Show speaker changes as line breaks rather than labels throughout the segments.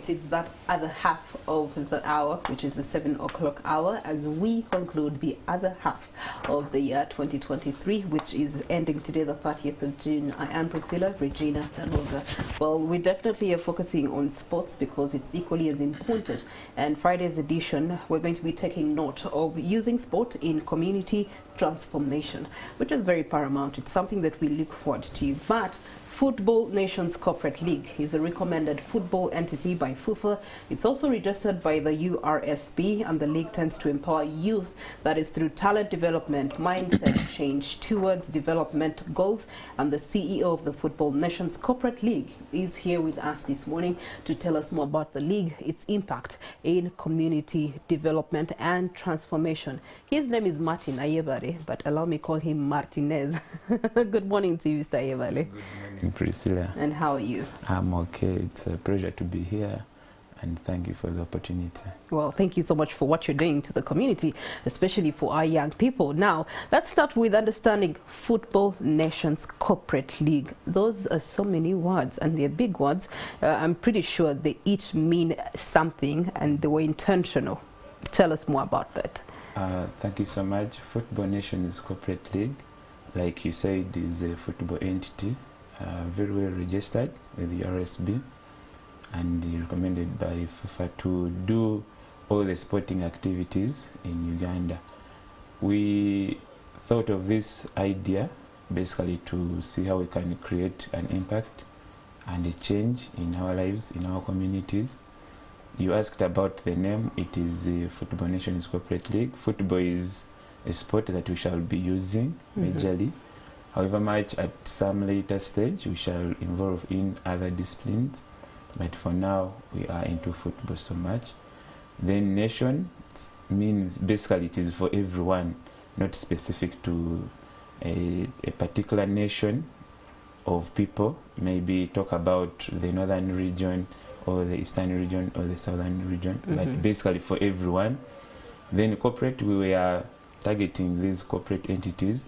it is that other half of the hour, which is the 7 o'clock hour, as we conclude the other half of the year 2023, which is ending today, the 30th of June. I am Priscilla Regina Danoga. Well, we definitely are focusing on sports because it's equally as important. And Friday's edition, we're going to be taking note of using sport in community transformation, which is very paramount. It's something that we look forward to. But Football Nations Corporate League is a recommended football entity by FUFA. It's also registered by the URSB, and the league tends to empower youth, that is through talent development, mindset change towards development goals. And the CEO of the Football Nations Corporate League is here with us this morning to tell us more about the league, its impact in community development and transformation. His name is Martin Ayebare, but allow me call him Martinez. Good morning to you, Mr. Ayebare.
Good morning, Priscilla.
And how are you?
I'm okay. It's a pleasure to be here, and thank you for the opportunity.
Well, thank you so much for what you're doing to the community, especially for our young people. Now, let's start with understanding Football Nations Corporate League. Those are so many words, and they're big words. I'm pretty sure they each mean something, and they were intentional. Tell us more about that.
Thank you so much. Football Nations Corporate League, like you said, is a football entity, very well registered with the URSB, and recommended by FUFA to do all the sporting activities in Uganda. We thought of this idea basically to see how we can create an impact and a change in our lives, in our communities. You asked about the name. It is the Football Nations Corporate League. Football is a sport that we shall be using majorly. However much at some later stage we shall involve in other disciplines, but for now we are into football so much. Then nation means basically it is for everyone, not specific to a particular nation of people. Maybe talk about the northern region or the eastern region or the southern region, but basically for everyone. Then corporate, we were targeting these corporate entities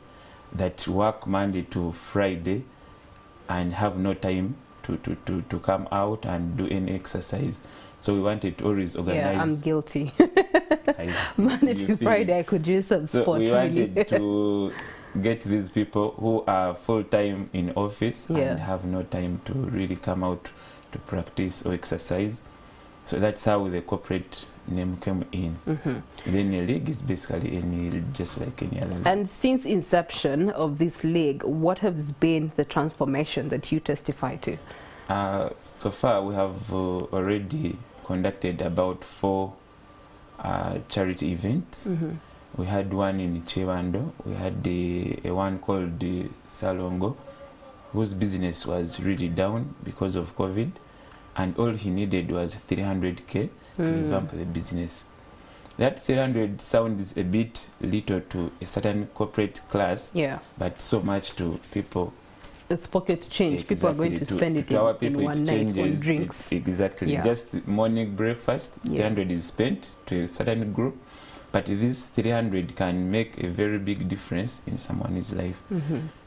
that work Monday to Friday and have no time to come out and do any exercise. So we wanted to always organize.
Yeah, I'm guilty. Monday to Friday, I could use some sport.
So we wanted to get these people who are full-time in office and have no time to really come out to practice or exercise. So that's how the corporate name came in. Then the league is basically just like any other league.
And since inception of this league, what has been the transformation that you testify to?
So far we have already conducted about 4 charity events. We had one in Chewando. We had a one called the Salongo, whose business was really down because of COVID, and all he needed was 300K to revamp the business. That 300 sounds a bit little to a certain corporate class, but so much to people.
It's pocket change. Exactly. People are going to spend it
our people,
in one night on drinks.
Exactly. Just morning breakfast, 300 is spent to a certain group, but this 300 can make a very big difference in someone's life.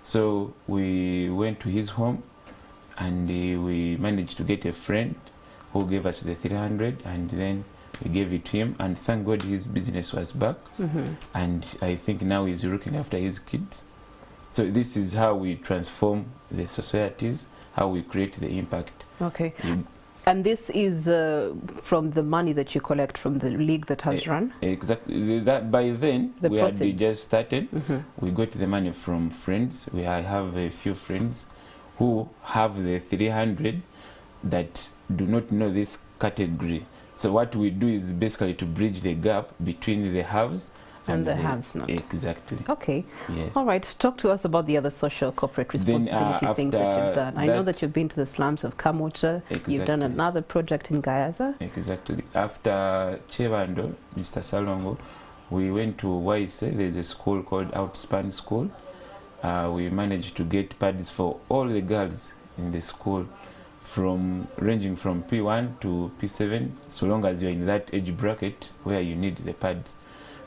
So we went to his home, and we managed to get a friend who gave us the 300, and then we gave it to him, and thank God his business was back, and I think now he's looking after his kids. So this is how we transform the societies, how we create the impact.
Okay. And this is from the money that you collect from the league that has run?
Exactly. That by then, we had just started. We got the money from friends. I have a few friends who have the 300 that do not know this category. So what we do is basically to bridge the gap between the haves
and the haves not.
Exactly.
Okay.
Yes.
All right. Talk to us about the other social corporate responsibility things that you've done. I know that you've been to the slums of Kamucha.
Exactly.
You've done another project in Gayaza.
Exactly. After Chevando, Mr. Salongo, we went to Waise. There's a school called Outspan School. We managed to get pads for all the girls in the school, ranging from P1 to P7, so long as you're in that age bracket where you need the pads.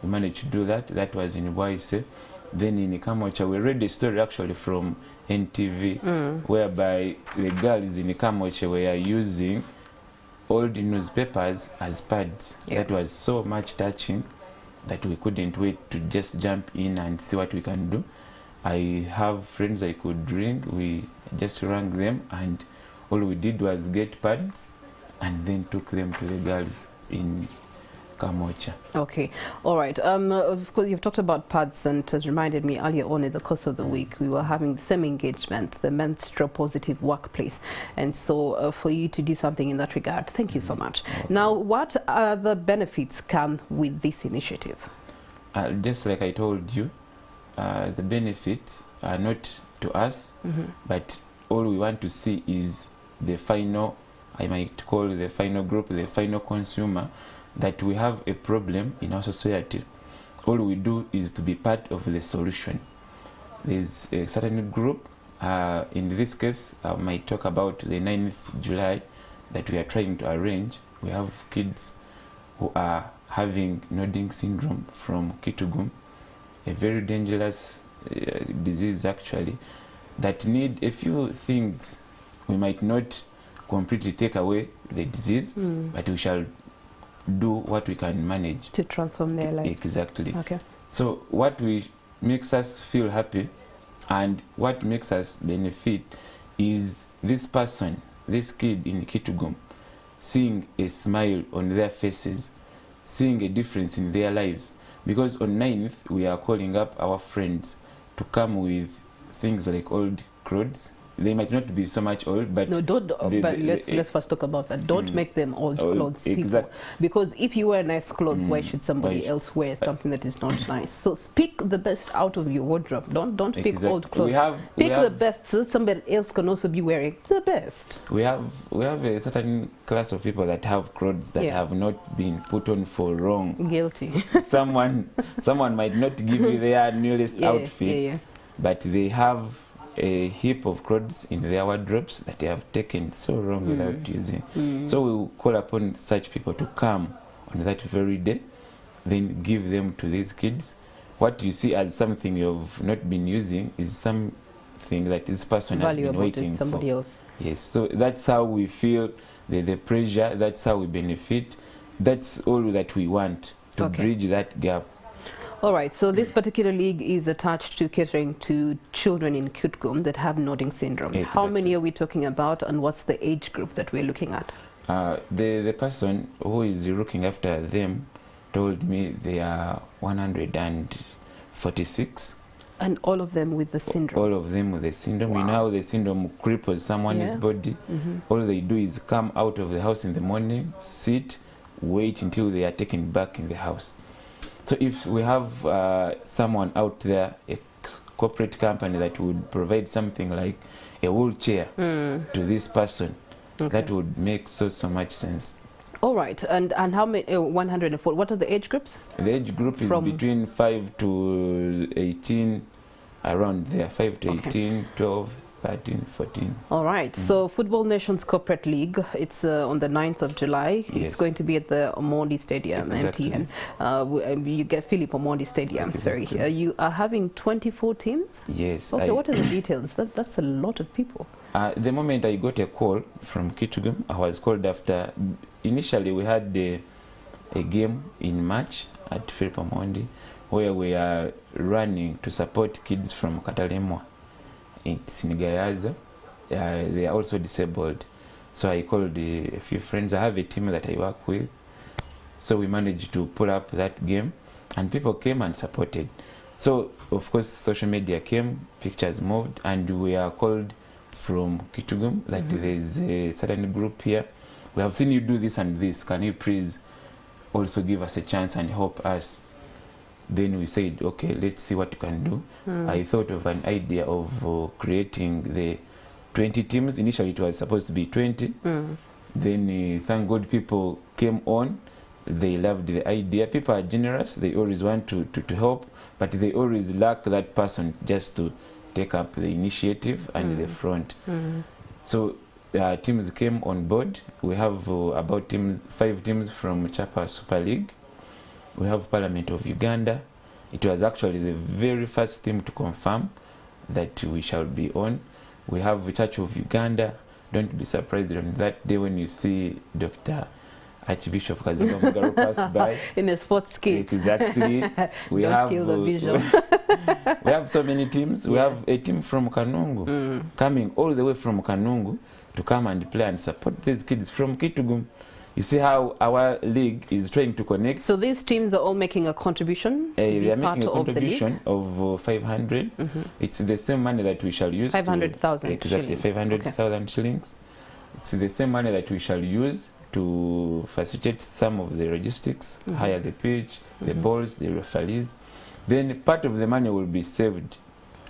We managed to do that. That was in Waise. Then in Kamocha, we read a story actually from NTV, whereby the girls in Kamocha were using old newspapers as pads.
Yeah.
That was so much touching that we couldn't wait to just jump in and see what we can do. I have friends I could ring. We just rang them, and all we did was get pads and then took them to the girls in Kamocha.
Okay, all right. Of course, you've talked about pads, and it has reminded me earlier on in the course of the week, we were having the same engagement, the menstrual positive workplace. And so for you to do something in that regard, thank you so much.
Okay.
Now, what other benefits come with this initiative?
Just like I told you, the benefits are not to us, but all we want to see is the final, I might call the final group, the final consumer, that we have a problem in our society. All we do is to be part of the solution. There's a certain group, in this case, I might talk about the 9th July that we are trying to arrange. We have kids who are having nodding syndrome from Kitugum, a very dangerous disease actually, that need a few things. We might not completely take away the disease, but we shall do what we can manage
to transform their lives.
Exactly.
Okay.
So what makes us feel happy and what makes us benefit is this person, this kid in Kitugum, seeing a smile on their faces, seeing a difference in their lives. Because on 9th we are calling up our friends to come with things like old clothes. They might not be so much old, but
no, don't. But let's first talk about that. Don't make them old clothes, people. Because if you wear nice clothes, why should somebody else wear something that is not nice? So pick the best out of your wardrobe. Don't pick old clothes. Pick the best, so somebody else can also be wearing the best.
We have a certain class of people that have clothes that have not been put on for long.
Guilty.
someone might not give you their newest outfit, but they have a heap of clothes in their wardrobes that they have taken so long without using. So we will call upon such people to come on that very day, then give them to these kids. What you see as something you've not been using is something that this person has been waiting for.
Somebody else.
Yes, so that's how we feel the pressure, that's how we benefit. That's all that we want, to bridge that gap.
All right, so this particular league is attached to catering to children in Kitgum that have nodding syndrome. Exactly. How many are we talking about, and what's the age group that we're looking at?
The person who is looking after them told me they are 146.
And all of them with the syndrome?
All of them with the syndrome. Wow. You know how the syndrome cripples someone's body? All they do is come out of the house in the morning, sit, wait until they are taken back in the house. So if we have someone out there, a corporate company that would provide something like a wheelchair to this person, that would make so much sense.
All right, and how many? 104. What are the age groups?
The age group is between 5 to 18, around there. 5 to 18, 12, 13, 14.
All right, so Football Nations Corporate League, it's on the 9th of July.
Yes.
It's going to be at the Omondi Stadium, MTN. You get Philip Omondi Stadium, sorry. You are having 24 teams?
Yes.
Okay, what are the details? That's a lot of people.
The moment I got a call from Kitugum, I was called after. Initially, we had a game in March at Philip Omondi, where we are running to support kids from Katalemwa. It's in Gayaza. They are also disabled. So I called a few friends. I have a team that I work with. So we managed to pull up that game, and people came and supported. So, of course, social media came, pictures moved, and we are called from Kitugum that there's a certain group here. We have seen you do this and this. Can you please also give us a chance and help us? Then we said, okay, let's see what you can do. I thought of an idea of creating the 20 teams. Initially, it was supposed to be 20. Then, thank God, people came on. They loved the idea. People are generous. They always want to help, but they always lack that person just to take up the initiative and the front. So teams came on board. We have about 5 teams from Chapa Super League. We have Parliament of Uganda. It was actually the very first team to confirm that we shall be on. We have Church of Uganda, don't be surprised on that day when you see Dr. Archbishop Kazimba Mugaru pass by
in a sports kit.
Exactly. We
Don't
have
kill the vision.
we have so many teams. We have a team from Kanungu coming all the way from Kanungu to come and play and support these kids from Kitugum. You see how our league is trying to connect.
So these teams are all making a contribution to be
they are
part
making a
of the
contribution of 500. It's the same money that we shall use.
500,000
exactly, 500,000 shillings. It's the same money that we shall use to facilitate some of the logistics, hire the pitch, the balls, the referees. Then part of the money will be saved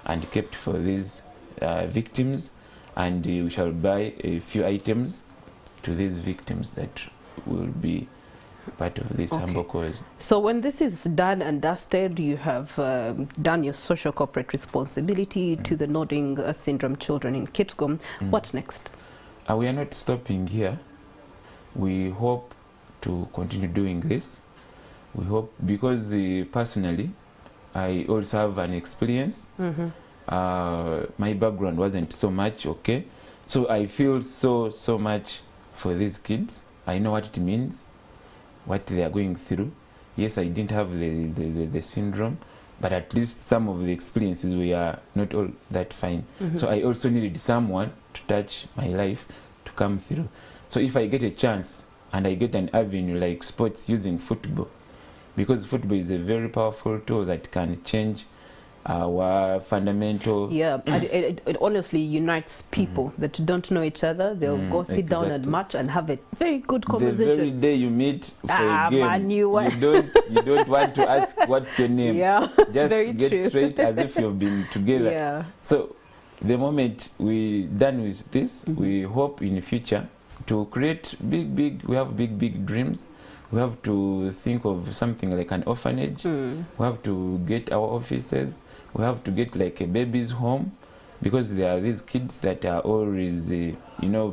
and kept for these victims, and we shall buy a few items to these victims that will be part of this humble cause.
So when this is done and dusted, you have done your social corporate responsibility to the nodding syndrome children in Kitgum. What next?
We are not stopping here. We hope to continue doing this. We hope, because personally I also have an experience. My background wasn't so much okay, so I feel so much for these kids. I know what it means, what they are going through. Yes, I didn't have the syndrome, but at least some of the experiences were not all that fine. So I also needed someone to touch my life, to come through. So if I get a chance and I get an avenue like sports using football, because football is a very powerful tool that can change our fundamental...
Yeah, it honestly unites people that don't know each other. They'll go sit down and match and have a very good conversation.
The very day you meet for a game,
man,
you don't want to ask what's your name.
Yeah,
just
very
get
true.
straight as if you've been together.
Yeah.
So the moment we done with this, we hope in the future to create we have big dreams. We have to think of something like an orphanage. We have to get our offices. We have to get like a baby's home, because there are these kids that are always,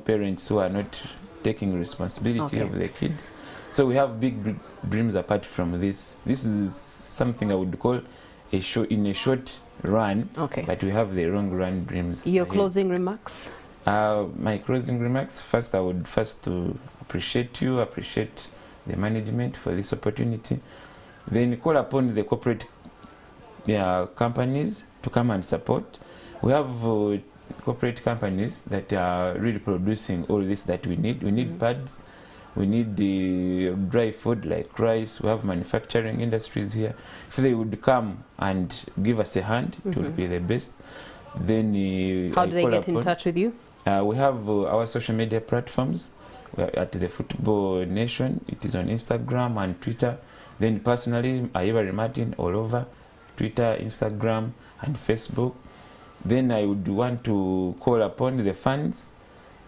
parents who are not taking responsibility of their kids. So we have big dreams apart from this. This is something I would call a short run, but we have the long run dreams.
Your closing remarks?
My closing remarks, first I would to appreciate you, appreciate the management for this opportunity, then call upon the corporate companies to come and support. We have corporate companies that are really producing all this that we need. We need pads, we need the dry food like rice. We have manufacturing industries here. If they would come and give us a hand, it would be the best. Then
how do they get in touch with you?
We have our social media platforms. We are at the Football Nation. It is on Instagram and Twitter. Then personally, Ayebare Martin all over Twitter, Instagram and Facebook. Then I would want to call upon the fans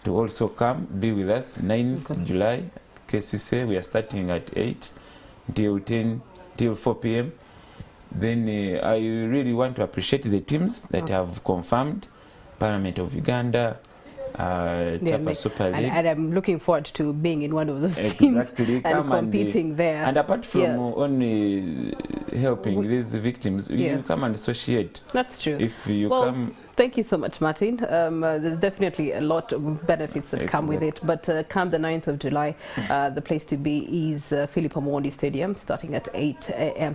to also come, be with us 9th July, KCC. We are starting at 8 till 4 p.m. Then I really want to appreciate the teams that have confirmed: Parliament of Uganda, Chapa Super League.
And I'm looking forward to being in one of those teams and competing there.
And apart from only helping these victims, you come and associate.
That's true.
If you come...
Thank you so much, Martin. There's definitely a lot of benefits that come with it. But come the 9th of July, the place to be is Philip Omondi Stadium, starting at 8 a.m.